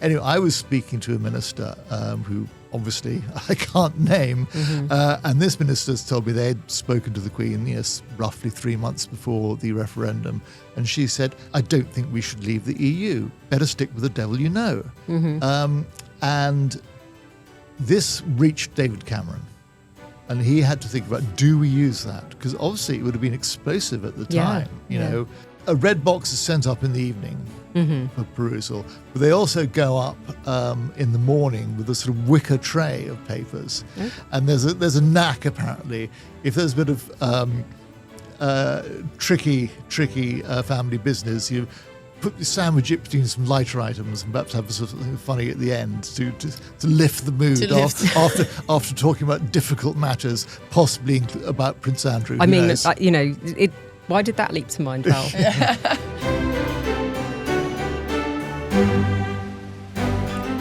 Anyway, I was speaking to a minister who obviously I can't name, and this minister's told me they'd spoken to the Queen, yes, roughly 3 months before the referendum, and she said, I don't think we should leave the EU. Better stick with the devil you know. And this reached David Cameron. And he had to think about, do we use that? Because obviously it would have been explosive at the time. You know, a red box is sent up in the evening for perusal, but they also go up in the morning with a sort of wicker tray of papers. And there's a knack, apparently. If there's a bit of tricky family business, you sandwich it between some lighter items and perhaps have something funny at the end to lift the mood after talking about difficult matters, possibly about Prince Andrew. I mean, why did that leap to mind, Val?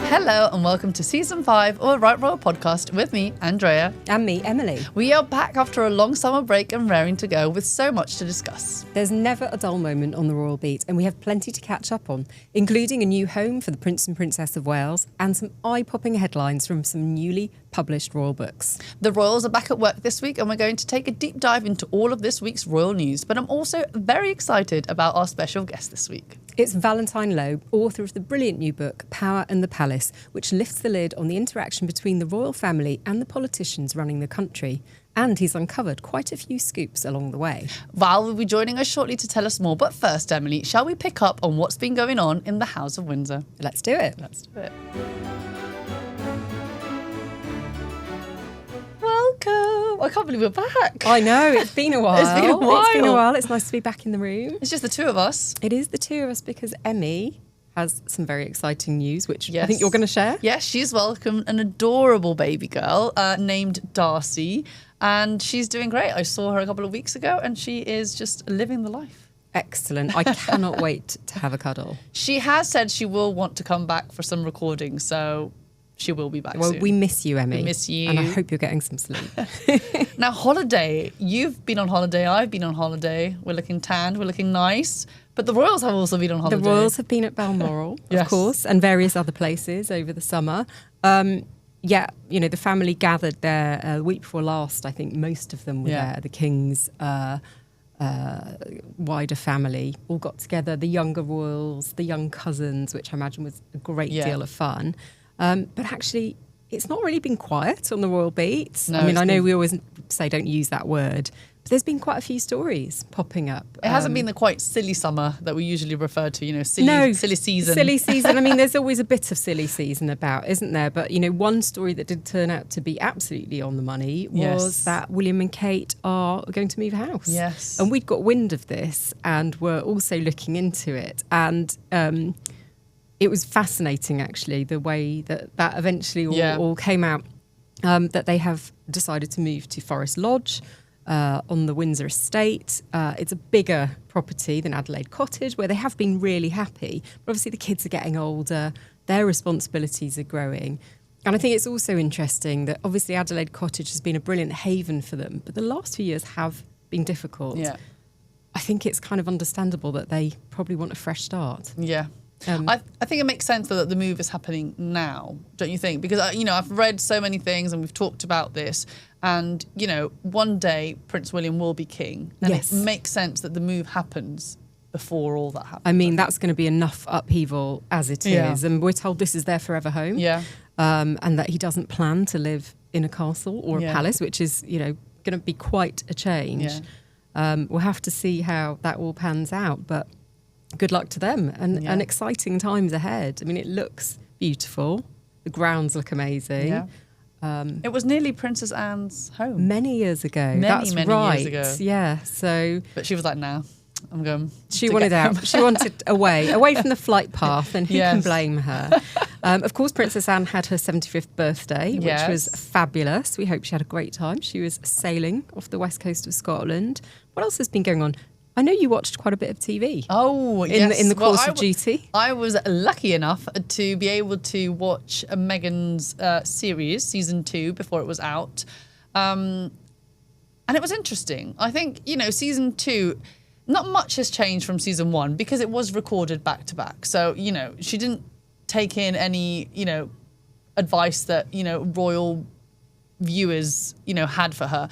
Hello and welcome to Season 5 of Right Royal Podcast with me, Andrea. And me, Emily. We are back after a long summer break and raring to go with so much to discuss. There's never a dull moment on the Royal Beat, and we have plenty to catch up on, including a new home for the Prince and Princess of Wales and some eye-popping headlines from some newly published royal books. The royals are back at work this week and we're going to take a deep dive into all of this week's royal news, but I'm also very excited about our special guest this week. It's Valentine Low, author of the brilliant new book, Power and the Palace, which lifts the lid on the interaction between the royal family and the politicians running the country. And he's uncovered quite a few scoops along the way. Val will be joining us shortly to tell us more. But first, Emily, shall we pick up on what's been going on in the House of Windsor? Let's do it. Let's do it. Welcome. I can't believe we're back. I know, it's been a while. It's been a while. It's been a while. It's nice to be back in the room. It's just the two of us. It is the two of us because Emmy has some very exciting news, which Yes. I think you're going to share. Yes, she's welcomed an adorable baby girl named Darcy, and she's doing great. I saw her a couple of weeks ago, and she is just living the life. Excellent. I cannot wait to have a cuddle. She has said she will want to come back for some recordings, so she will be back Well, soon. we miss you, Emmy. We miss you. And I hope you're getting some sleep. Now, holiday. You've been on holiday. I've been on holiday. We're looking tanned. We're looking nice. But the royals have also been on holiday. The royals have been at Balmoral, Yes. of course, and various other places over the summer. The family gathered there the week before last. I think most of them were there. The King's wider family all got together. The younger royals, the young cousins, which I imagine was a great deal of fun. But actually, it's not really been quiet on the Royal Beat. No, I know we always say don't use that word, but there's been quite a few stories popping up. It hasn't been the quite silly summer that we usually refer to, silly season. Silly season. I mean, there's always a bit of silly season about, isn't there? But, one story that did turn out to be absolutely on the money was that William and Kate are going to move house. Yes. And we'd got wind of this and were also looking into it. And it was fascinating, actually, the way that eventually all came out, that they have decided to move to Forest Lodge on the Windsor estate. It's a bigger property than Adelaide Cottage, where they have been really happy. But obviously the kids are getting older, their responsibilities are growing. And I think it's also interesting that obviously Adelaide Cottage has been a brilliant haven for them, but the last few years have been difficult. Yeah. I think it's kind of understandable that they probably want a fresh start. Yeah. I think it makes sense that the move is happening now, don't you think? Because, I've read so many things and we've talked about this. And, one day Prince William will be king. And it makes sense that the move happens before all that happens. I mean, that's going to be enough upheaval as it is. And we're told this is their forever home. Yeah. And that he doesn't plan to live in a castle or a palace, which is, going to be quite a change. Yeah. We'll have to see how that all pans out. But good luck to them and exciting times ahead. I mean, it looks beautiful. The grounds look amazing. Yeah. It was nearly Princess Anne's home. Many years ago. Many right. years ago. Yeah. So, but she was like, "Nah, I'm going." She wanted out. She wanted away from the flight path, and who can blame her? Of course, Princess Anne had her 75th birthday, which was fabulous. We hope she had a great time. She was sailing off the west coast of Scotland. What else has been going on? I know you watched quite a bit of TV. Oh, yes. In the course of duty. I was lucky enough to be able to watch Meghan's series, season 2, before it was out. And it was interesting. I think, season 2, not much has changed from season 1 because it was recorded back to back. So, she didn't take in any, advice that, royal viewers, had for her.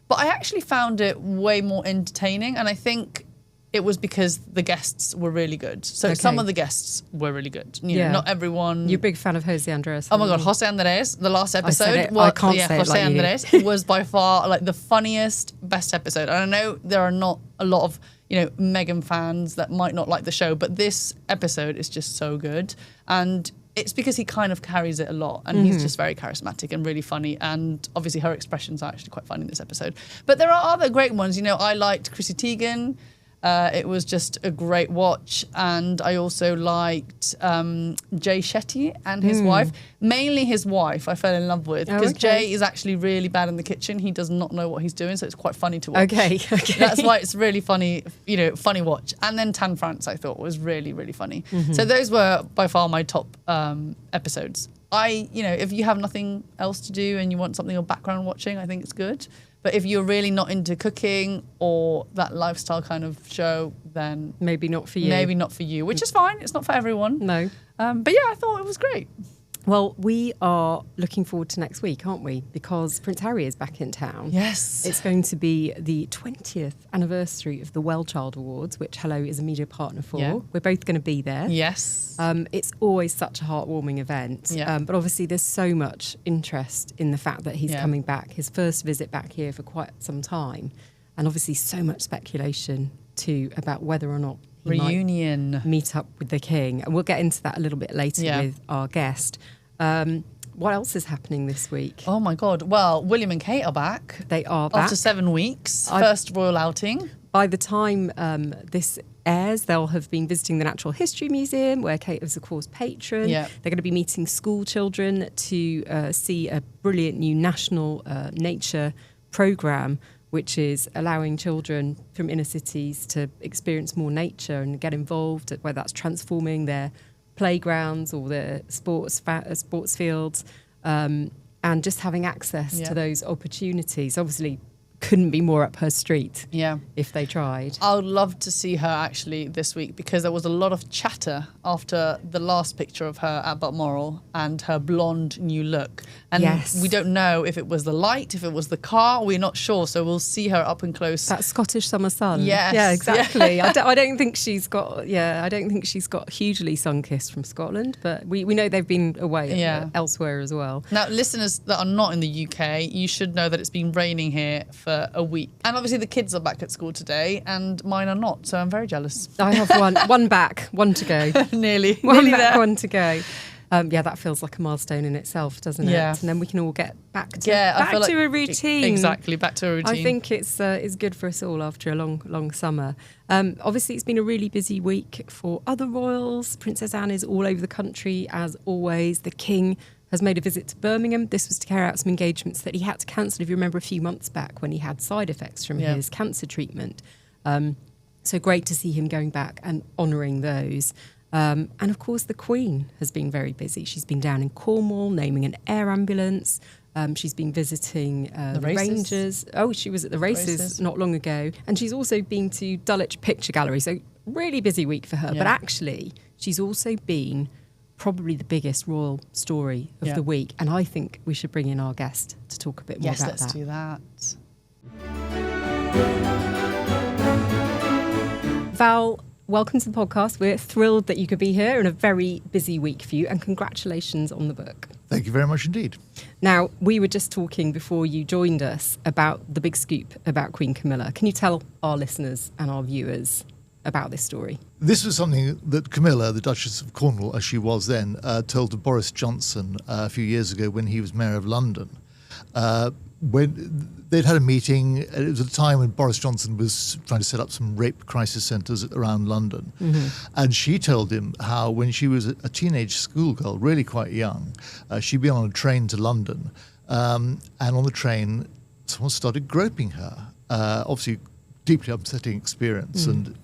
But I actually found it way more entertaining. And I think it was because the guests were really good. So some of the guests were really good. Not everyone. You're a big fan of Jose Andres. Oh my God, Jose Andres, the last episode. I can't say Jose it like Andres was by far like the funniest, best episode. And I know there are not a lot of, Meghan fans that might not like the show, but this episode is just so good. And it's because he kind of carries it a lot, and he's just very charismatic and really funny. And obviously her expressions are actually quite funny in this episode. But there are other great ones. I liked Chrissy Teigen. It was just a great watch. And I also liked Jay Shetty and his wife. Mainly his wife I fell in love with, because Jay is actually really bad in the kitchen. He does not know what he's doing, so it's quite funny to watch. Okay. That's why it's really funny, funny watch. And then Tan France I thought was really, really funny. So those were by far my top episodes. If you have nothing else to do and you want something of background watching, I think it's good. But if you're really not into cooking or that lifestyle kind of show, then maybe not for you. Maybe not for you, which is fine. It's not for everyone. No. But yeah, I thought it was great. Well, we are looking forward to next week, aren't we? Because Prince Harry is back in town. Yes. It's going to be the 20th anniversary of the Well Child Awards, which Hello is a media partner for. Yeah. We're both going to be there. Yes. It's always such a heartwarming event. Yeah. But obviously there's so much interest in the fact that he's coming back, his first visit back here for quite some time. And obviously so much speculation too about whether or not he reunion might meet up with the king. And we'll get into that a little bit later with our guest. What else is happening this week? Oh my God. Well, William and Kate are back. They are back. After 7 weeks. First royal outing. By the time this airs, they'll have been visiting the Natural History Museum, where Kate is, of course, patron. Yeah. They're going to be meeting school children to see a brilliant new national nature programme, which is allowing children from inner cities to experience more nature and get involved, whether that's transforming their playgrounds or their sports fields, and just having access to those opportunities. Obviously, couldn't be more up her street if they tried. I would love to see her actually this week, because there was a lot of chatter after the last picture of her at Balmoral and her blonde new look. And we don't know if it was the light, if it was the car, we're not sure. So we'll see her up and close. That Scottish summer sun. Yes. Yeah, exactly. I don't think she's got hugely sun-kissed from Scotland, but we know they've been away elsewhere as well. Now, listeners that are not in the UK, you should know that it's been raining here for a week. And obviously the kids are back at school today and mine are not, so I'm very jealous. I have one back, one to go. Nearly back, there. one to go. That feels like a milestone in itself, doesn't it? Yeah. And then we can all get back to a routine. Exactly, back to a routine. I think it's good for us all after a long summer. Obviously, it's been a really busy week for other royals. Princess Anne is all over the country, as always. The King has made a visit to Birmingham. This was to carry out some engagements that he had to cancel, if you remember, a few months back when he had side effects from his cancer treatment. So great to see him going back and honouring those. And of course, the Queen has been very busy. She's been down in Cornwall, naming an air ambulance. She's been visiting the Rangers. Oh, she was at the races not long ago. And she's also been to Dulwich Picture Gallery. So really busy week for her. Yeah. But actually, she's also been probably the biggest royal story of the week. And I think we should bring in our guest to talk a bit more about that. Yes, let's do that. Val, welcome to the podcast. We're thrilled that you could be here in a very busy week for you, and congratulations on the book. Thank you very much indeed. Now, we were just talking before you joined us about the big scoop about Queen Camilla. Can you tell our listeners and our viewers about this story? This was something that Camilla, the Duchess of Cornwall, as she was then, told to Boris Johnson a few years ago when he was Mayor of London. When they'd had a meeting, it was at a time when Boris Johnson was trying to set up some rape crisis centres around London. Mm-hmm. And she told him how when she was a teenage schoolgirl, really quite young, she'd been on a train to London. And on the train, someone started groping her. Obviously, deeply upsetting experience. And,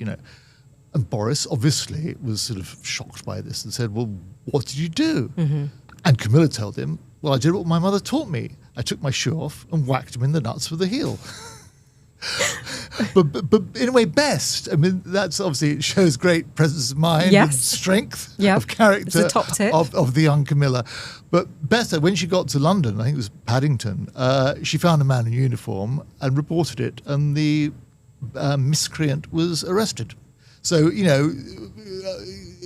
and Boris obviously was sort of shocked by this and said, well, what did you do? Mm-hmm. And Camilla told him, well, I did what my mother taught me. I took my shoe off and whacked him in the nuts with a heel. but in a way best. I mean, that's obviously, it shows great presence of mind and strength of character it's a top tip. Of the young Camilla. But better, when she got to London, I think it was Paddington, she found a man in uniform and reported it, and the miscreant was arrested. So,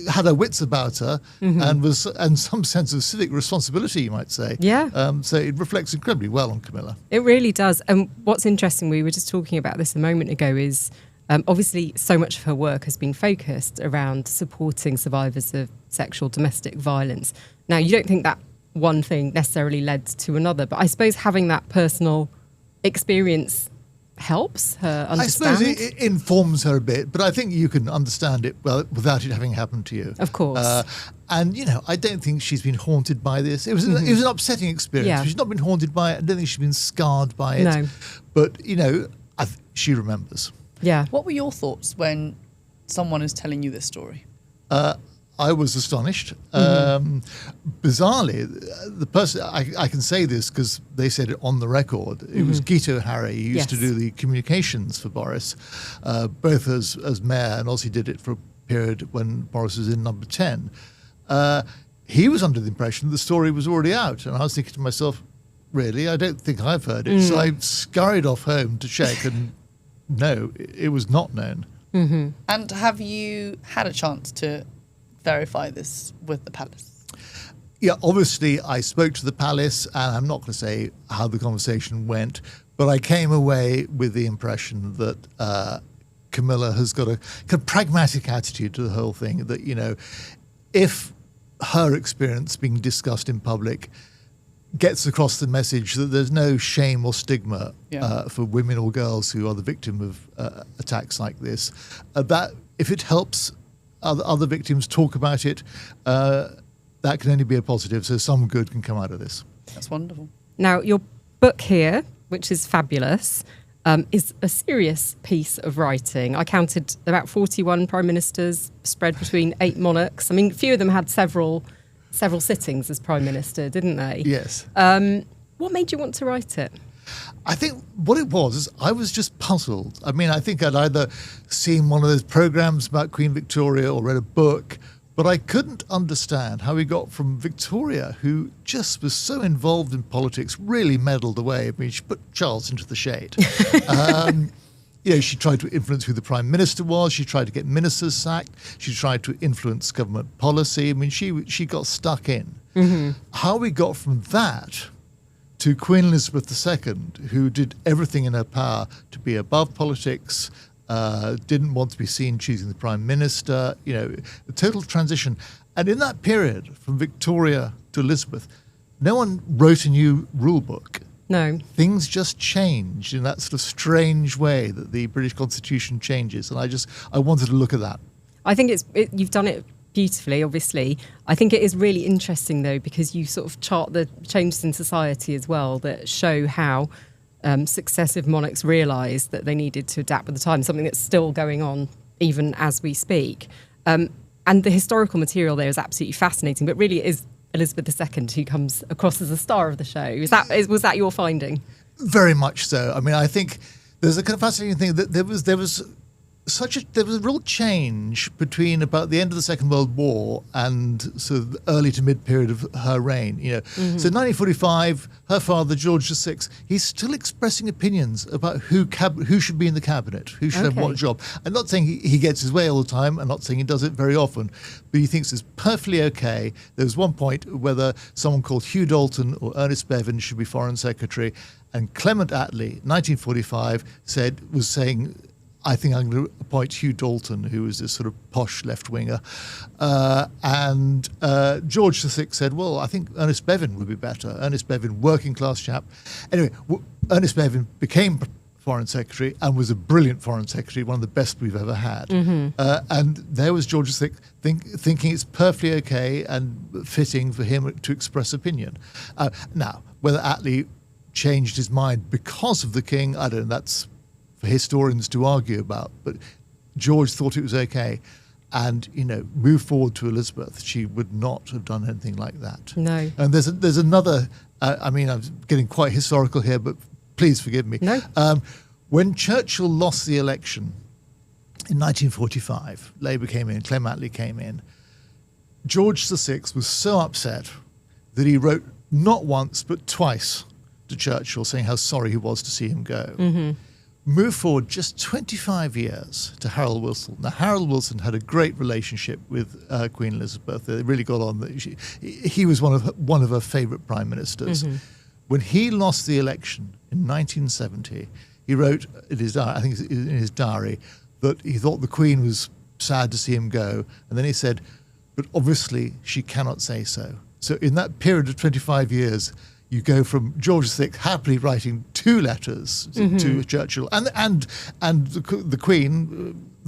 had her wits about her and some sense of civic responsibility, you might say. Yeah. So it reflects incredibly well on Camilla. It really does. And what's interesting, we were just talking about this a moment ago, is obviously so much of her work has been focused around supporting survivors of sexual domestic violence. Now, you don't think that one thing necessarily led to another, but I suppose having that personal experience helps her understand. I suppose it informs her a bit, but I think you can understand it well without it having happened to you. Of course. And, I don't think she's been haunted by this. It was an upsetting experience. Yeah. She's not been haunted by it. I don't think she's been scarred by it. No. But, she remembers. Yeah. What were your thoughts when someone is telling you this story? I was astonished. Bizarrely, the person, I can say this because they said it on the record, it was Guido Harry, who used to do the communications for Boris, both as mayor and also did it for a period when Boris was in number 10. He was under the impression the story was already out. And I was thinking to myself, really? I don't think I've heard it. So I scurried off home to check, and no, it was not known. And have you had a chance to verify this with the Palace? Yeah, obviously I spoke to the Palace, and I'm not going to say how the conversation went, but I came away with the impression that Camilla has got a kind of pragmatic attitude to the whole thing, that, if her experience being discussed in public gets across the message that there's no shame or stigma for women or girls who are the victim of attacks like this, that if it helps other victims talk about it, that can only be a positive. So some good can come out of this. That's wonderful. Now, your book here, which is fabulous, is a serious piece of writing. I counted about 41 prime ministers spread between 8 monarchs. I mean, a few of them had several sittings as prime minister, didn't they? Yes. What made you want to write it? I think what it was is I was just puzzled. I mean, I think I'd either seen one of those programs about Queen Victoria or read a book, but I couldn't understand how we got from Victoria, who just was so involved in politics, really meddled away. I mean, she put Charles into the shade. She tried to influence who the prime minister was. She tried to get ministers sacked. She tried to influence government policy. I mean, she got stuck in. How we got from that to Queen Elizabeth II, who did everything in her power to be above politics, didn't want to be seen choosing the prime minister, a total transition. And in that period, from Victoria to Elizabeth, no one wrote a new rule book. No. Things just changed in that sort of strange way that the British Constitution changes. And I wanted to look at that. I think you've done it beautifully, obviously. I think it is really interesting, though, because you sort of chart the changes in society as well that show how successive monarchs realised that they needed to adapt with the time, something that's still going on even as we speak. And the historical material there is absolutely fascinating, but really it is Elizabeth II who comes across as the star of the show. Was that your finding? Very much so. I mean, I think there's a kind of fascinating thing that there was a real change between about the end of the Second World War and sort of the early to mid period of her reign. So 1945, her father George VI, he's still expressing opinions about who should be in the cabinet, who should have what job. I'm not saying he gets his way all the time. I'm not saying he does it very often, but he thinks it's perfectly okay. There was one point whether someone called Hugh Dalton or Ernest Bevin should be Foreign Secretary, and Clement Attlee, 1945, was saying, I think I'm going to appoint Hugh Dalton, who was this sort of posh left-winger. And George VI said, well, I think Ernest Bevin would be better. Ernest Bevin, working-class chap. Anyway, Ernest Bevin became Foreign Secretary and was a brilliant Foreign Secretary, one of the best we've ever had. And there was George VI thinking it's perfectly okay and fitting for him to express opinion. Now, whether Attlee changed his mind because of the king, I don't know, that's for historians to argue about, but George thought it was okay, and move forward to Elizabeth, she would not have done anything like that. No. And there's another. I mean, I'm getting quite historical here, but please forgive me. No. When Churchill lost the election in 1945, Labour came in, Clem Attlee came in, George VI was so upset that he wrote not once but twice to Churchill saying how sorry he was to see him go. Move forward just 25 years to Harold Wilson. Now, Harold Wilson had a great relationship with Queen Elizabeth. They really got on. He was one of her favourite prime ministers. When he lost the election in 1970, he wrote in his diary, I think it's in his diary, that he thought the Queen was sad to see him go. And then he said, but obviously she cannot say so. So in that period of 25 years, you go from George VI happily writing 2 letters to Churchill, and the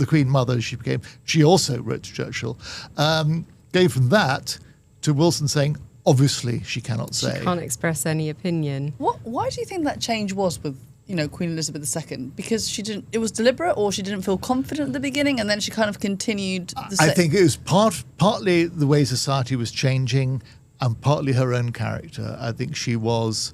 Queen Mother she became. She also wrote to Churchill. Going from that to Wilson saying, obviously she cannot say. She can't express any opinion. Why do you think that change was with Queen Elizabeth II? Because she didn't. It was deliberate, or she didn't feel confident at the beginning, and then she kind of continued. I think it was partly the way society was changing, and partly her own character. I think she was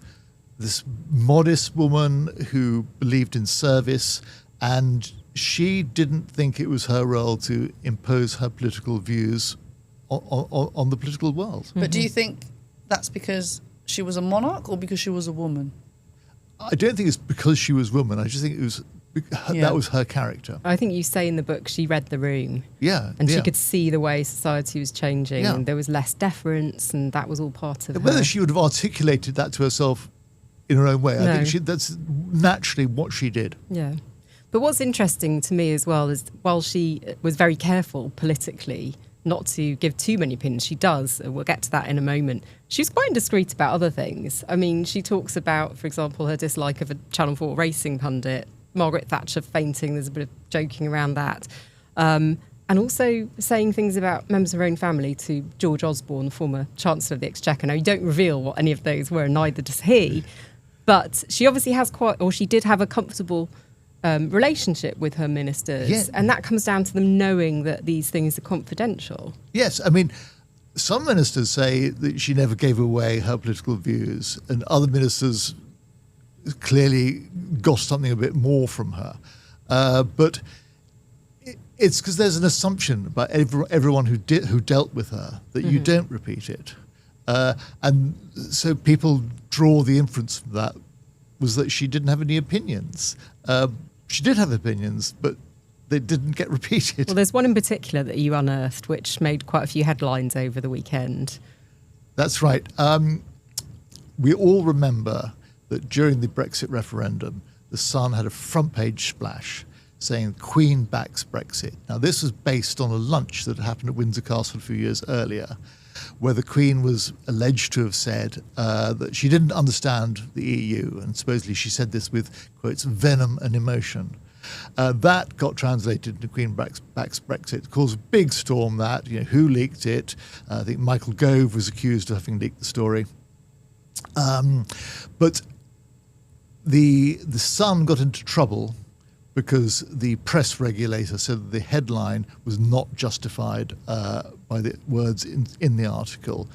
this modest woman who believed in service, and she didn't think it was her role to impose her political views on the political world. But do you think that's because she was a monarch or because she was a woman? I don't think it's because she was woman. I just think it was that was her character. I think you say in the book she read the room. Yeah. And she could see the way society was changing, and there was less deference, and that was all part of Whether her. she would have articulated that to herself in her own way, No. I think that's naturally what she did. Yeah. But what's interesting to me as well is while she was very careful politically not to give too many opinions, she does, and we'll get to that in a moment, she's quite indiscreet about other things. I mean, she talks about, for example, her dislike of a Channel 4 racing pundit, Margaret Thatcher fainting, there's a bit of joking around that. And also saying things about members of her own family to George Osborne, former Chancellor of the Exchequer. Now, you don't reveal what any of those were, neither does he. But she obviously she did have a comfortable relationship with her ministers. Yeah. And that comes down to them knowing that these things are confidential. Yes, I mean, some ministers say that she never gave away her political views, and other ministers clearly got something a bit more from her. But it's because there's an assumption about everyone who dealt with her that you don't repeat it. And so people draw the inference from that was that she didn't have any opinions. She did have opinions, but they didn't get repeated. Well, there's one in particular that you unearthed, which made quite a few headlines over the weekend. That's right. We all remember that during the Brexit referendum, the Sun had a front page splash saying Queen backs Brexit. Now, this was based on a lunch that happened at Windsor Castle a few years earlier, where the Queen was alleged to have said that she didn't understand the EU, and supposedly she said this with, quotes, venom and emotion. That got translated into Queen backs Brexit, caused a big storm that, who leaked it? I think Michael Gove was accused of having leaked the story. But the Sun got into trouble because the press regulator said that the headline was not justified by the words in the article,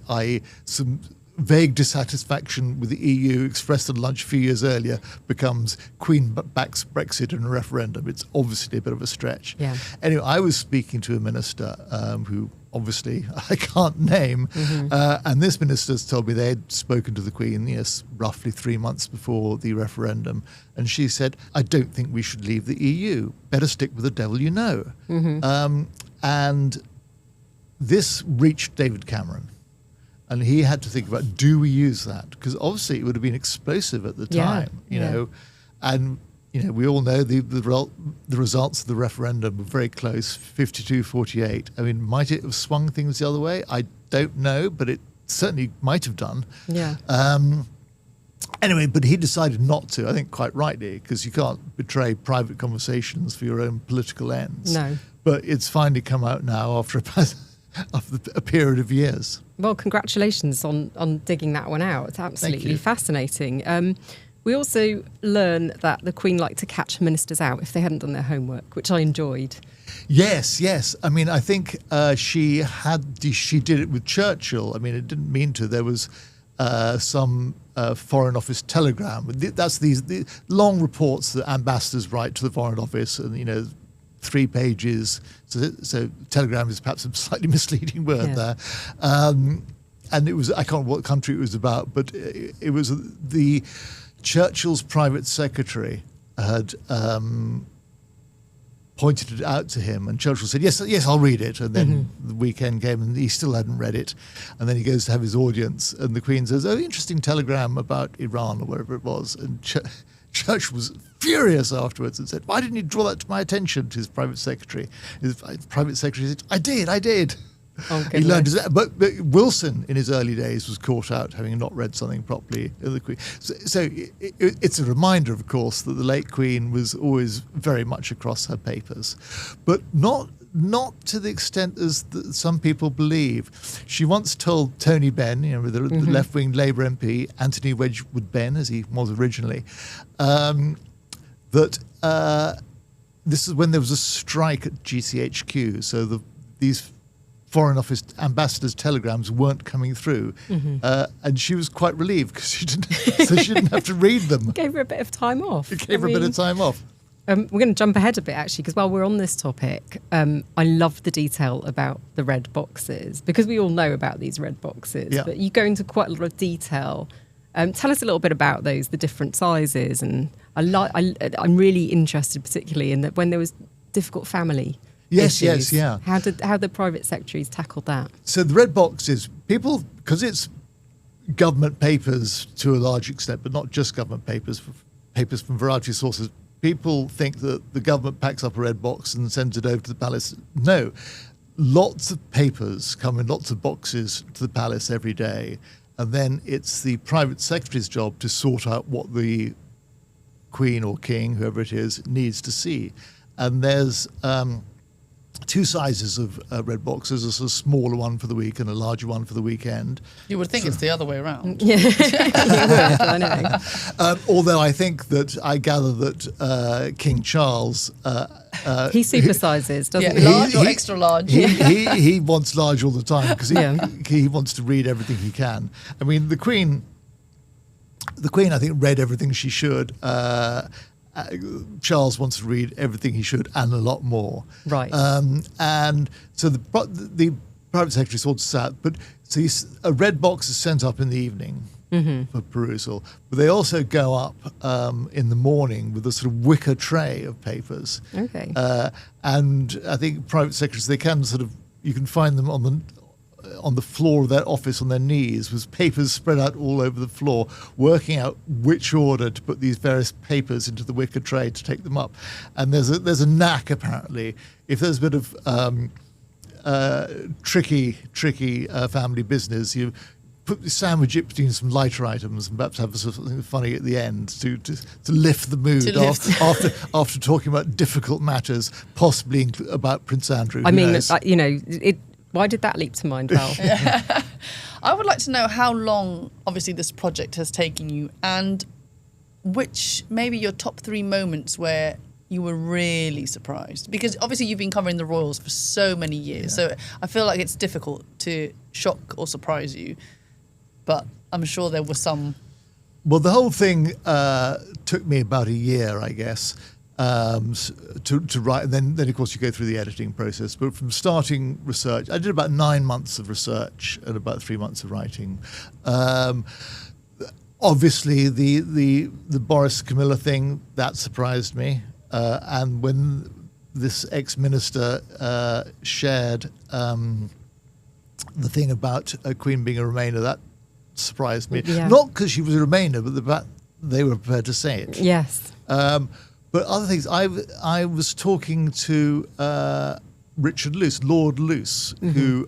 i.e. some vague dissatisfaction with the EU expressed at lunch a few years earlier becomes Queen backs Brexit in a referendum. It's obviously a bit of a stretch. Yeah. Anyway, I was speaking to a minister who obviously I can't name, and this minister told me they had spoken to the Queen, roughly 3 months before the referendum, and she said, I don't think we should leave the EU. Better stick with the devil you know. And this reached David Cameron. And he had to think about, do we use that? Because obviously it would have been explosive at the time, you know. And, we all know the results of the referendum were very close, 52-48. I mean, might it have swung things the other way? I don't know, but it certainly might have done. Yeah. Anyway, but he decided not to, I think quite rightly, because you can't betray private conversations for your own political ends. No. But it's finally come out now after a period of years. Well, congratulations on digging that one out. It's absolutely fascinating. We also learn that the Queen liked to catch ministers out if they hadn't done their homework, which I enjoyed. Yes. I mean, I think she did it with Churchill. I mean, it didn't mean to. There was some Foreign Office telegram. That's the long reports that ambassadors write to the Foreign Office, and 3 pages. So telegram is perhaps a slightly misleading word there. And it was, I can't remember what country it was about, but it was the Churchill's private secretary had pointed it out to him, and Churchill said, yes, I'll read it. And then the weekend came and he still hadn't read it. And then he goes to have his audience, and the Queen says, oh, interesting telegram about Iran or whatever it was. And Churchill was furious afterwards and said, why didn't you draw that to my attention, to his private secretary? His private secretary said, I did. Oh, he learned his, but Wilson in his early days was caught out having not read something properly in the Queen. So it's a reminder, of course, that the late Queen was always very much across her papers, but not to the extent as some people believe. She once told Tony Benn, the left-wing Labour MP, Anthony Wedgwood Benn, as he was originally, that this is when there was a strike at GCHQ. So these Foreign Office ambassadors' telegrams weren't coming through, and she was quite relieved because she didn't have to read them. Gave her a bit of time off. It gave her a bit of time off. We're going to jump ahead a bit, actually, because while we're on this topic, I love the detail about the red boxes, because we all know about these red boxes, but you go into quite a lot of detail. Tell us a little bit about those, the different sizes, and I'm really interested, particularly in that when there was difficult family. Issues. How the private secretaries tackled that? So the red box is people, because it's government papers to a large extent, but not just government papers from a variety of sources. People think that the government packs up a red box and sends it over to the palace. No, lots of papers come in lots of boxes to the palace every day, and then it's the private secretary's job to sort out what the Queen or King, whoever it is, needs to see. And there's 2 sizes of red boxes, a sort of smaller one for the week and a larger one for the weekend. You would think it's the other way around. Although I think that I gather that King Charles... he supersizes, doesn't he? Large or extra large? He wants large all the time because he wants to read everything he can. I mean, the Queen, I think, read everything she should. Charles wants to read everything he should and a lot more. Right. And so the private secretary sorts this out. But so a red box is sent up in the evening for perusal. But they also go up in the morning with a sort of wicker tray of papers. Okay. And I think private secretaries, they can you can find them on the floor of their office on their knees with papers spread out all over the floor, working out which order to put these various papers into the wicker tray to take them up. And there's a knack, apparently. If there's a bit of tricky family business, you sandwich it between some lighter items and perhaps have something funny at the end to lift the mood after talking about difficult matters, possibly about Prince Andrew. I mean, why did that leap to mind, Val? I would like to know how long, obviously, this project has taken you, and which maybe your top 3 moments where you were really surprised. Because obviously you've been covering the royals for so many years, so I feel like it's difficult to shock or surprise you. But I'm sure there were some. Well, the whole thing took me about a year, I guess. To write, and then of course you go through the editing process. But from starting research, I did about 9 months of research and about 3 months of writing. Obviously, the Boris Camilla thing that surprised me, and when this ex-minister shared the thing about a Queen being a Remainer, that surprised me. Yeah. Not because she was a Remainer, but the fact they were prepared to say it. Yes. But other things, I was talking to Richard Luce, Lord Luce, who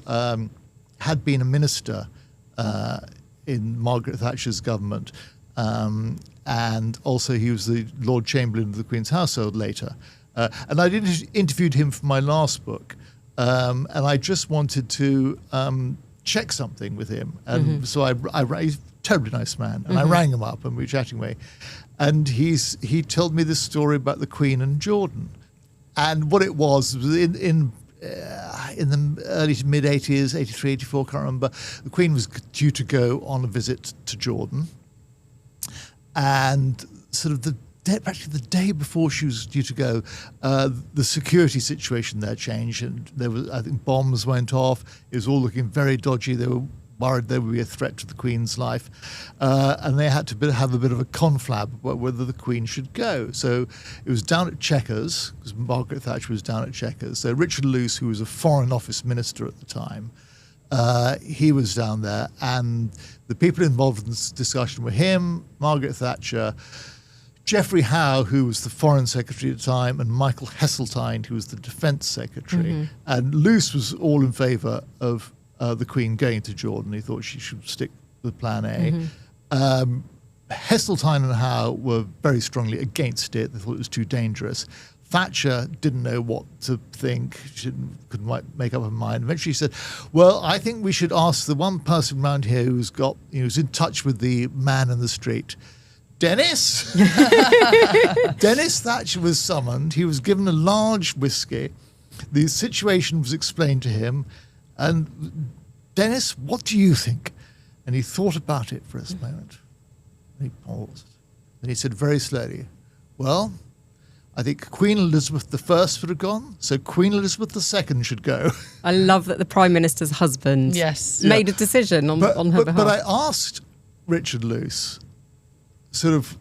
had been a minister in Margaret Thatcher's government, and also he was the Lord Chamberlain of the Queen's household later. And I interviewed him for my last book, and I just wanted to check something with him. And so he's a terribly nice man, and I rang him up and we were chatting away. And he told me this story about the Queen and Jordan, and what it was in in the early to mid 80s, 83, 84, can't remember. The Queen was due to go on a visit to Jordan, and sort of practically the day before she was due to go, the security situation there changed, and there was, I think, bombs went off. It was all looking very dodgy. They were worried there would be a threat to the Queen's life, and they had to have a bit of a conflab about whether the Queen should go. So it was down at Chequers, because Margaret Thatcher was down at Chequers. So Richard Luce, who was a Foreign Office minister at the time, he was down there, and the people involved in this discussion were him, Margaret Thatcher, Geoffrey Howe, who was the Foreign Secretary at the time, and Michael Heseltine, who was the Defence Secretary. And Luce was all in favour of the Queen going to Jordan. He thought she should stick with Plan A. Heseltine and Howe were very strongly against it. They thought it was too dangerous. Thatcher didn't know what to think. She couldn't make up her mind. Eventually she said, well, I think we should ask the one person around here who's in touch with the man in the street. Dennis? Dennis Thatcher was summoned. He was given a large whiskey. The situation was explained to him. And Dennis, what do you think? And he thought about it for a moment. And he paused. Then he said very slowly, well, I think Queen Elizabeth I would have gone, so Queen Elizabeth II should go. I love that the Prime Minister's husband made a decision on her behalf. But I asked Richard Luce sort of,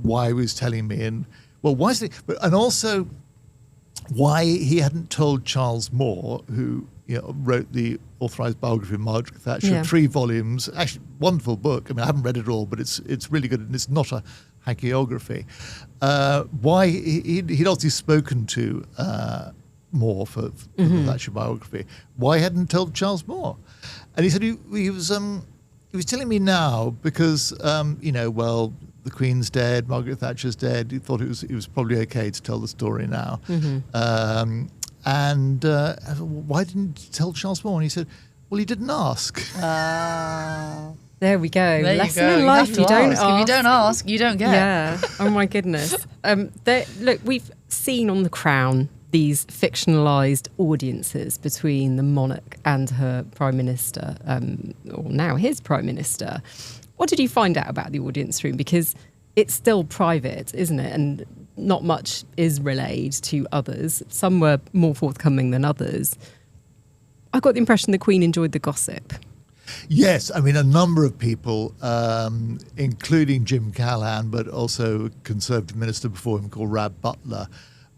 why he was telling me, and well, why is it? And also why he hadn't told Charles Moore, who wrote the authorised biography of Margaret Thatcher, 3 volumes, actually wonderful book. I mean, I haven't read it all, but it's really good, and it's not a hagiography. Why he'd obviously spoken to Moore for the Thatcher biography. Why hadn't told Charles Moore? And he said he was telling me now because well, the Queen's dead, Margaret Thatcher's dead. He thought it was probably okay to tell the story now. And why didn't you tell Charles Moore? And he said, well, he didn't ask. There we go. There Lesson you go. in life. You don't ask. If you don't ask, you don't get. Yeah. Oh my goodness. Look, we've seen on The Crown these fictionalised audiences between the monarch and her Prime Minister, or now his Prime Minister. What did you find out about the audience room? Because it's still private, isn't it? And not much is relayed to others. Some were more forthcoming than others. I got the impression the Queen enjoyed the gossip. Yes, I mean, a number of people, including Jim Callaghan, but also a Conservative minister before him called Rab Butler,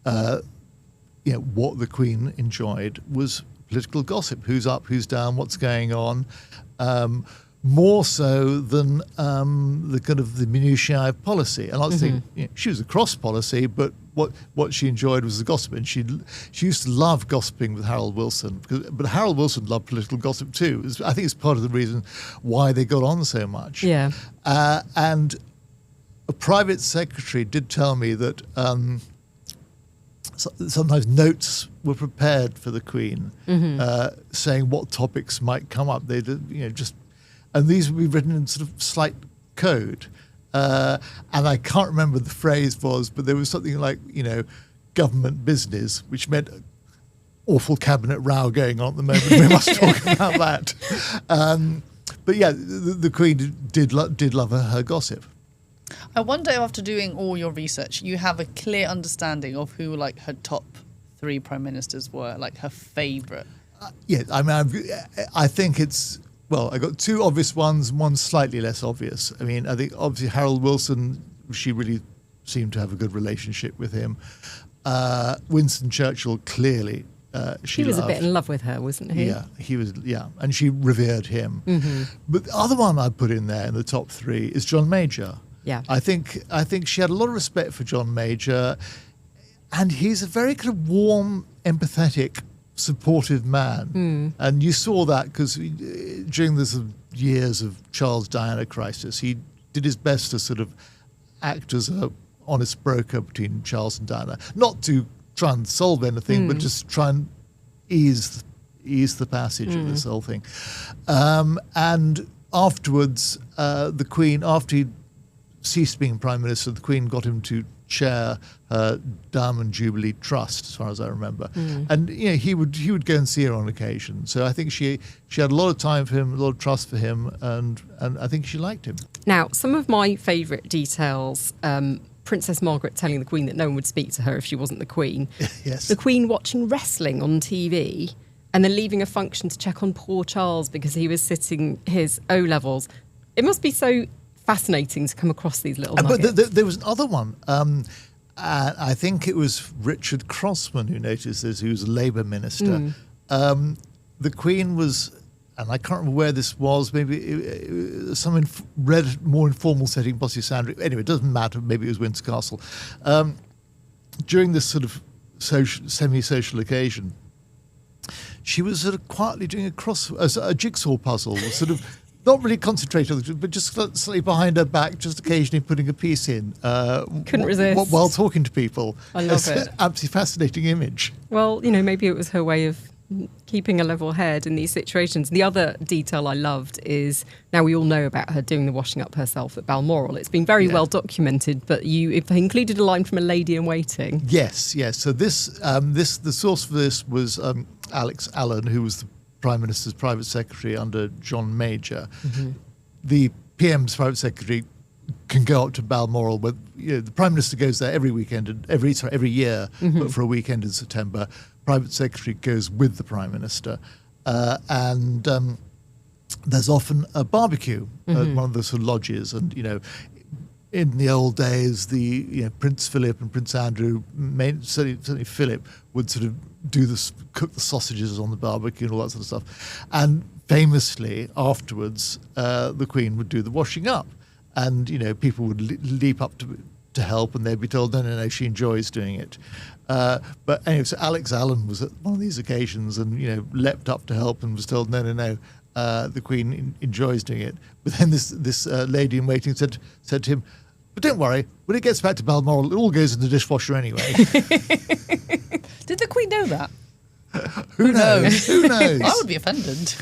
what the Queen enjoyed was political gossip. Who's up, who's down, what's going on. More so than the kind of the minutiae of policy. And I was thinking, she was across policy, but what she enjoyed was the gossip. And she used to love gossiping with Harold Wilson. But Harold Wilson loved political gossip too. I think it's part of the reason why they got on so much. Yeah. And a private secretary did tell me that sometimes notes were prepared for the Queen, saying what topics might come up. They did, and these would be written in sort of slight code. And I can't remember the phrase was, but there was something like, government business, which meant awful cabinet row going on at the moment. We must talk about that. But yeah, the Queen did love her gossip. I wonder if after doing all your research, you have a clear understanding of who her top 3 prime ministers were, her favourite. Yeah, I mean, I think it's... Well, I got 2 obvious ones, one slightly less obvious. I mean, I think obviously Harold Wilson, she really seemed to have a good relationship with him. Winston Churchill, clearly, she was loved. A bit in love with her, wasn't he? Yeah, he was. Yeah, and she revered him. But the other one I put in there in the top 3 is John Major. Yeah, I think she had a lot of respect for John Major, and he's a very kind of warm, empathetic, supportive man. And you saw that because during the years of Charles Diana crisis, he did his best to sort of act as a honest broker between Charles and Diana, not to try and solve anything, but just try and ease the passage of this whole thing. And afterwards, the Queen, after he ceased being Prime Minister, the Queen got him to chair her Diamond Jubilee Trust, as far as I remember. And he would go and see her on occasion. So I think she had a lot of time for him, a lot of trust for him, and I think she liked him. Now, some of my favourite details. Princess Margaret telling the Queen that no one would speak to her if she wasn't the Queen. Yes. The Queen watching wrestling on TV and then leaving a function to check on poor Charles because he was sitting his O-levels. It must be so fascinating to come across these little nuggets. But there was another one. I think it was Richard Crossman who noticed this, who was a Labour minister. The Queen was... And I can't remember where this was. Maybe some more informal setting, possibly Sandringham. Anyway, it doesn't matter. Maybe it was Windsor Castle. During this sort of semi-social occasion, she was sort of quietly doing a jigsaw puzzle, sort of not really concentrating, but just slightly behind her back, just occasionally putting a piece in. Couldn't resist. While talking to people. I love it's it. An absolutely fascinating image. Well, maybe it was her way of keeping a level head in these situations. The other detail I loved is, now we all know about her doing the washing up herself at Balmoral. It's been very well documented, but you included a line from a lady in waiting. Yes. So the source for this was Alex Allen, who was the Prime Minister's private secretary under John Major. The PM's private secretary can go up to Balmoral, but the Prime Minister goes there every weekend, every year, but for a weekend in September. Private secretary goes with the Prime Minister, and there's often a barbecue at one of the sort of lodges. And in the old days, the Prince Philip and Prince Andrew, certainly Philip, would sort of cook the sausages on the barbecue and all that sort of stuff. And famously, afterwards, the Queen would do the washing up, and people would leap up to help, and they'd be told, no, she enjoys doing it. But anyway, so Alex Allen was at one of these occasions and, leapt up to help and was told, no, the Queen enjoys doing it. But then this lady in waiting said to him, but don't worry, when it gets back to Balmoral, it all goes in the dishwasher anyway. Did the Queen know that? Who knows? Who knows? I would be offended.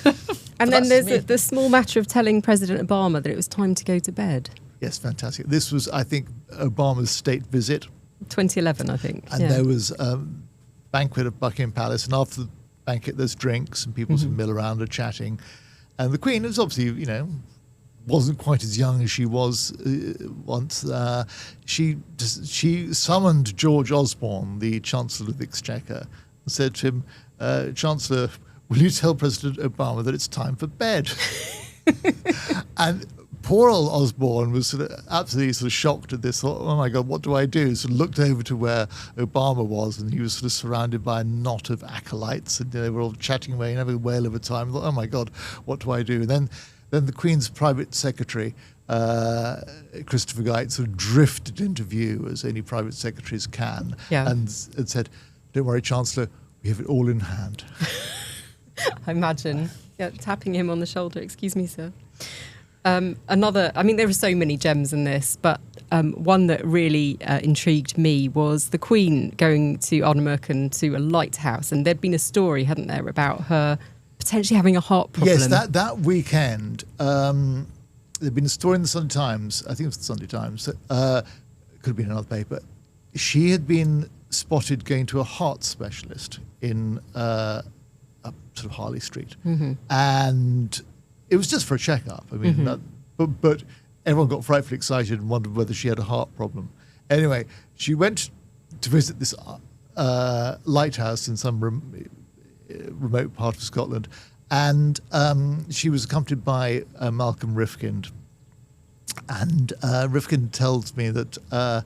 And then there's the small matter of telling President Obama that it was time to go to bed. Yes, fantastic. This was, I think, Obama's state visit. 2011, I think. And there was a banquet at Buckingham Palace, and after the banquet there's drinks and people sort of mill around and chatting. And the Queen is obviously, wasn't quite as young as she was once. She summoned George Osborne, the Chancellor of the Exchequer, and said to him, Chancellor, will you tell President Obama that it's time for bed? And poor old Osborne was absolutely shocked at this. Thought, oh my God, what do I do? So looked over to where Obama was, and he was sort of surrounded by a knot of acolytes, and they were all chatting away and having a whale of a time. Thought, oh my God, what do I do? And then the Queen's private secretary, Christopher Guite, sort of drifted into view, as only private secretaries can, and said, don't worry, Chancellor, we have it all in hand. I imagine. Tapping him on the shoulder, excuse me, sir. There are so many gems in this, but one that really intrigued me was the Queen going to Ardnamurchan to a lighthouse, and there'd been a story, hadn't there, about her potentially having a heart problem. Yes, that weekend, there'd been a story in the Sunday Times, I think it was the Sunday Times, could have been another paper. She had been spotted going to a heart specialist in up sort of Harley Street, and it was just for a checkup. I mean, but everyone got frightfully excited and wondered whether she had a heart problem. Anyway, she went to visit this lighthouse in some remote part of Scotland, and she was accompanied by Malcolm Rifkind. And Rifkind tells me that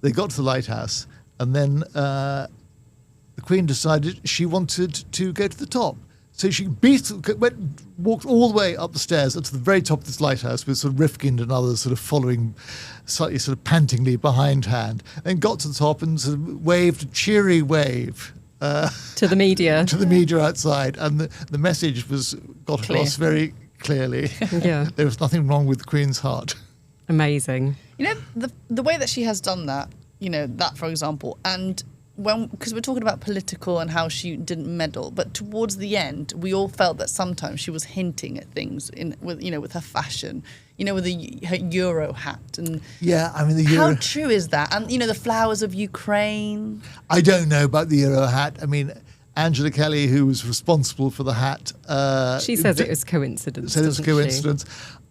they got to the lighthouse, and then the Queen decided she wanted to go to the top. So she walked all the way up the stairs up to the very top of this lighthouse with sort of Rifkind and others sort of following slightly sort of pantingly behindhand, and got to the top and sort of waved a cheery wave to the media. To the media outside, and the message got across very clearly. Yeah. There was nothing wrong with the Queen's heart. Amazing. The way that she has done that, that for example, and because we're talking about political and how she didn't meddle, but towards the end, we all felt that sometimes she was hinting at things with her fashion, with her Euro hat and how true is that? And the flowers of Ukraine. I don't know about the Euro hat. I mean, Angela Kelly, who was responsible for the hat, she says it was coincidence. Said it's coincidence.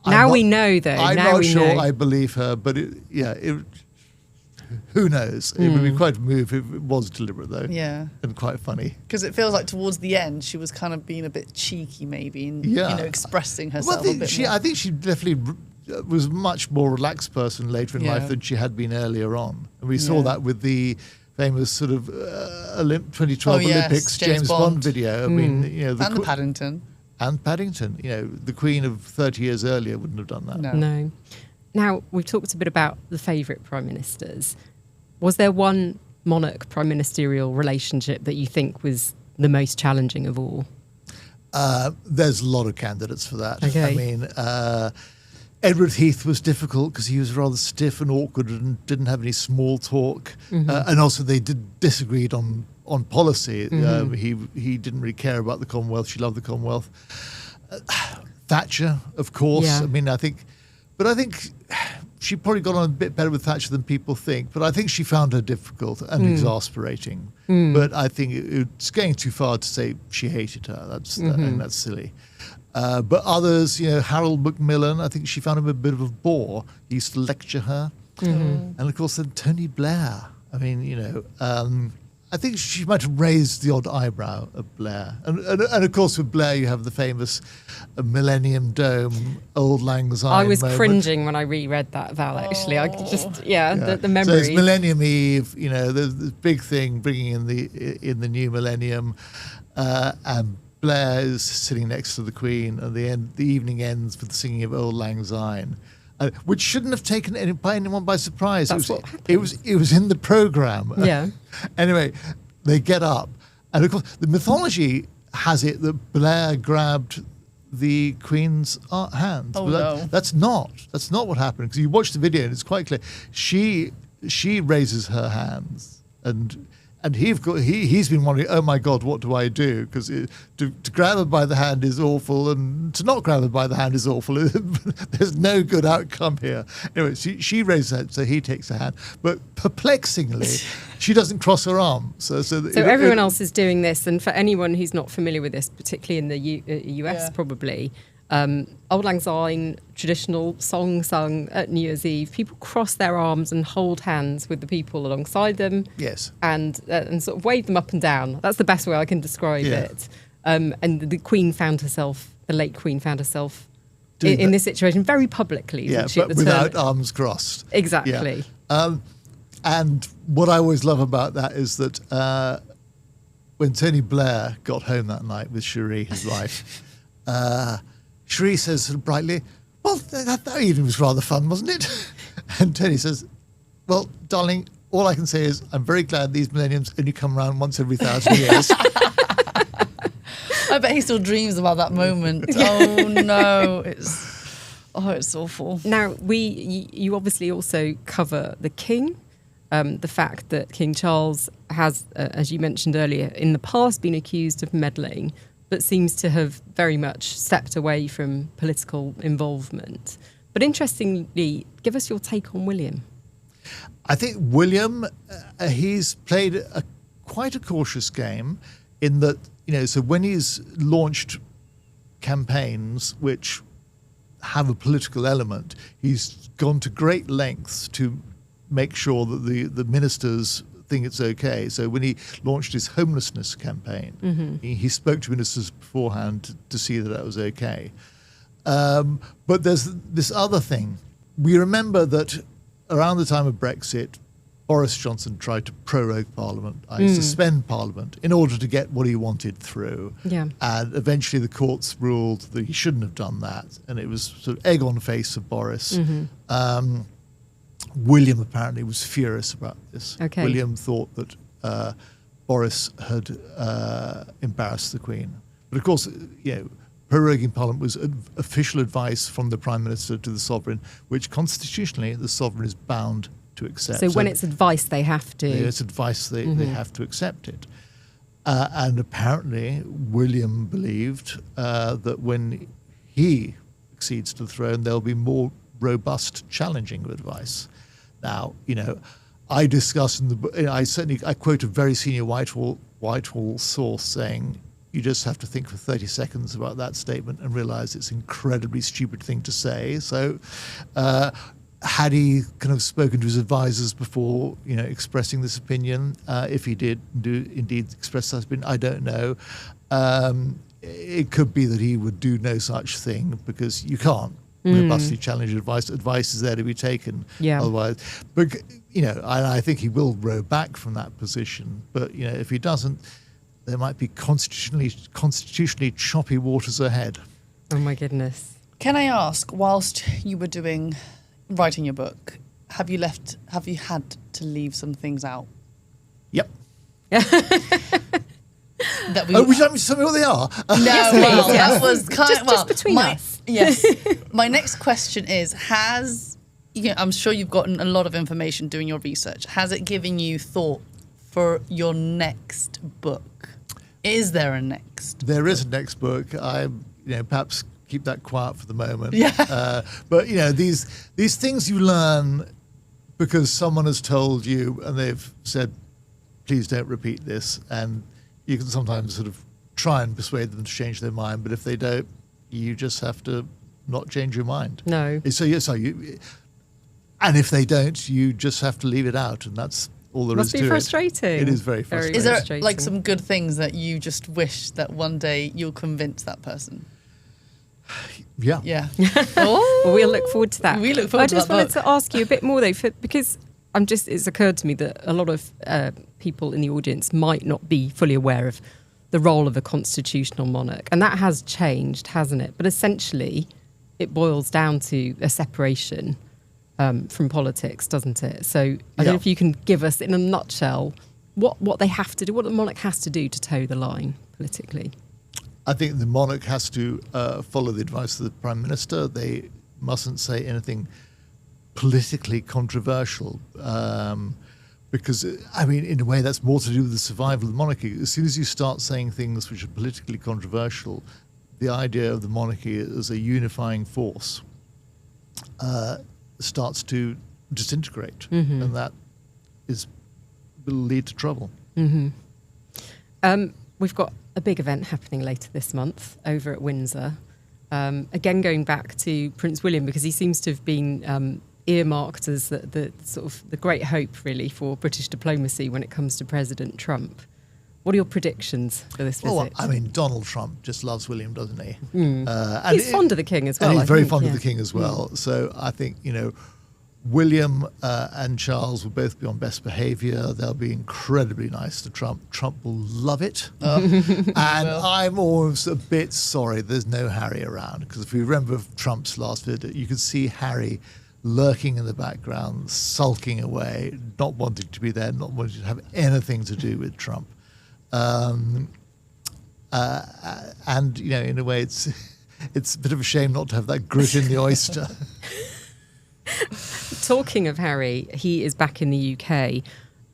Now we know, though. I'm not sure I believe her, but who knows? It would be quite a move if it was deliberate, though. Yeah. And quite funny. Because it feels like towards the end, she was kind of being a bit cheeky, maybe, and expressing herself a bit more. I think she definitely was a much more relaxed person later in life than she had been earlier on. And we saw that with the famous sort of 2012 Olympics James Bond video. I mean, and Paddington. And Paddington. The Queen of 30 years earlier wouldn't have done that. No. Now, we've talked a bit about the favourite prime ministers. Was there one monarch-prime ministerial relationship that you think was the most challenging of all? There's a lot of candidates for that. Okay. I mean, Edward Heath was difficult because he was rather stiff and awkward and didn't have any small talk. And also they disagreed on policy. He didn't really care about the Commonwealth. She loved the Commonwealth. Thatcher, of course. Yeah. I mean, I think she probably got on a bit better with Thatcher than people think, but I think she found her difficult and exasperating. But I think it's going too far to say she hated her. I think that's silly. But others, Harold Macmillan, I think she found him a bit of a bore. He used to lecture her. And of course, then Tony Blair. I mean, I think she might have raised the odd eyebrow at Blair. And of course, with Blair, you have the famous Millennium Dome, Old Lang Syne I was moment. Cringing when I reread that, Val, actually. I could just, the memory. So it's Millennium Eve, the big thing, bringing in the new millennium. And Blair is sitting next to the Queen, and the evening ends with the singing of Old Lang Syne. Which shouldn't have taken anyone by surprise. That's what happened. It was in the programme. Yeah. Anyway, they get up, and of course the mythology has it that Blair grabbed the Queen's hand. Oh, no. That's not what happened, because you watch the video and it's quite clear. She raises her hands, and he's been wondering, oh my God, what do I do? Because to grab her by the hand is awful, and to not grab her by the hand is awful. There's no good outcome here. Anyway, she raises her hand, so he takes her hand. But perplexingly, she doesn't cross her arm. So everyone else is doing this, and for anyone who's not familiar with this, particularly in the US probably, Old Lang Syne, traditional song sung at New Year's Eve. People cross their arms and hold hands with the people alongside them. Yes. And sort of wave them up and down. That's the best way I can describe it. And the late Queen found herself in this situation very publicly. Yeah, but without arms crossed. Exactly. Yeah. And what I always love about that is that when Tony Blair got home that night with Cherie, his wife, Cherie says sort of brightly, well, that evening was rather fun, wasn't it? And Tony says, well, darling, all I can say is I'm very glad these millenniums only come around once every 1,000 years. I bet he still dreams about that moment. Oh, no. It's awful. Now, you obviously also cover the King. The fact that King Charles has, as you mentioned earlier, in the past been accused of meddling, but seems to have very much stepped away from political involvement. But interestingly, give us your take on William. I think William, he's played quite a cautious game in that, so when he's launched campaigns which have a political element, he's gone to great lengths to make sure that the ministers think it's okay. So when he launched his homelessness campaign, he spoke to ministers beforehand to see that was okay. But there's this other thing. We remember that around the time of Brexit, Boris Johnson tried to prorogue Parliament, suspend Parliament, in order to get what he wanted through. Yeah. And eventually the courts ruled that he shouldn't have done that, and it was sort of egg on face of Boris. William apparently was furious about this. Okay. William thought that Boris had embarrassed the Queen. But of course, proroguing Parliament was official advice from the Prime Minister to the Sovereign, which constitutionally the Sovereign is bound to accept. So when it's advice, they have to. It's advice, they have to accept it. And apparently, William believed that when he acceds to the throne, there'll be more robust challenging of advice. Now, I discuss in the book, I quote a very senior Whitehall source saying, you just have to think for 30 seconds about that statement and realize it's an incredibly stupid thing to say. So had he kind of spoken to his advisors before, expressing this opinion? If he did indeed express that opinion, I don't know. It could be that he would do no such thing because you can't robustly challenge advice. Advice is there to be taken. Yeah. Otherwise, but I think he will row back from that position. But if he doesn't, there might be constitutionally choppy waters ahead. Oh my goodness! Can I ask, whilst you were writing your book, have you had to leave some things out? Yep. Would you like me to tell me what they are? No, well, that was just between us. Yes. My next question is: I'm sure you've gotten a lot of information doing your research. Has it given you thought for your next book? Is there a next? There is a next book. I, perhaps keep that quiet for the moment. Yeah. But these things you learn because someone has told you and they've said, please don't repeat this, and you can sometimes sort of try and persuade them to change their mind, but if they don't, you just have to not change your mind. No. And if they don't, you just have to leave it out, and that's all there is to it. Must be frustrating. It is very frustrating. Is there like some good things that you just wish that one day you'll convince that person? Yeah. Yeah. Oh, well, we'll look forward to that. We look forward to that. I just wanted to ask you a bit more though, because it's occurred to me that a lot of people in the audience might not be fully aware of the role of a constitutional monarch, and that has changed, hasn't it? But essentially, it boils down to a separation from politics, doesn't it? So I don't know if you can give us, in a nutshell, what they have to do, what the monarch has to do to toe the line politically. I think the monarch has to follow the advice of the Prime Minister. They mustn't say anything politically controversial because, in a way, that's more to do with the survival of the monarchy. As soon as you start saying things which are politically controversial, the idea of the monarchy as a unifying force starts to disintegrate, and that will lead to trouble. We've got a big event happening later this month over at Windsor. Again, going back to Prince William, because he seems to have been earmarked as the sort of the great hope, really, for British diplomacy when it comes to President Trump. What are your predictions for this visit? Well, Donald Trump just loves William, doesn't he? And he's fond of the king as well. And he's very fond of the king as well. So I think, William and Charles will both be on best behaviour. They'll be incredibly nice to Trump. Trump will love it. And I'm always a bit sorry there's no Harry around, because if you remember Trump's last visit, you could see Harry lurking in the background, sulking away, not wanting to be there, not wanting to have anything to do with Trump. And in a way, it's a bit of a shame not to have that grit in the oyster. Talking of Harry, he is back in the UK.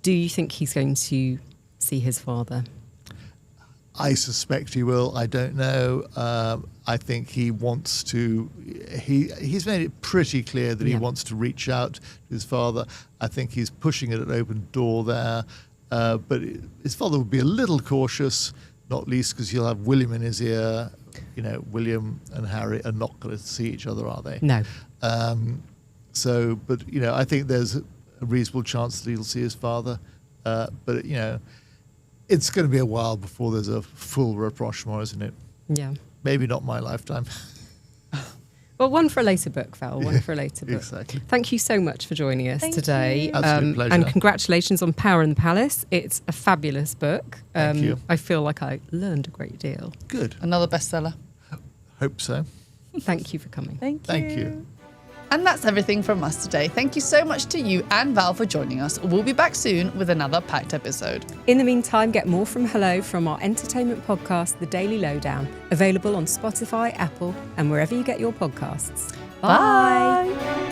Do you think he's going to see his father? I suspect he will. I don't know. I think he wants to. He's made it pretty clear that he wants to reach out to his father. I think he's pushing at an open door there. But his father would be a little cautious, not least because he'll have William in his ear. William and Harry are not going to see each other, are they? No. I think there's a reasonable chance that he'll see his father. But it's going to be a while before there's a full rapprochement, isn't it? Yeah. Maybe not my lifetime. Well, one for a later book, Val. One for a later book. Exactly. Thank you so much for joining us today. Absolute pleasure. And congratulations on Power in the Palace. It's a fabulous book. Thank you. I feel like I learned a great deal. Good. Another bestseller. Hope so. Thank you for coming. Thank you. And that's everything from us today. Thank you so much to you and Val for joining us. We'll be back soon with another packed episode. In the meantime, get more from Hello from our entertainment podcast, The Daily Lowdown, available on Spotify, Apple, and wherever you get your podcasts. Bye.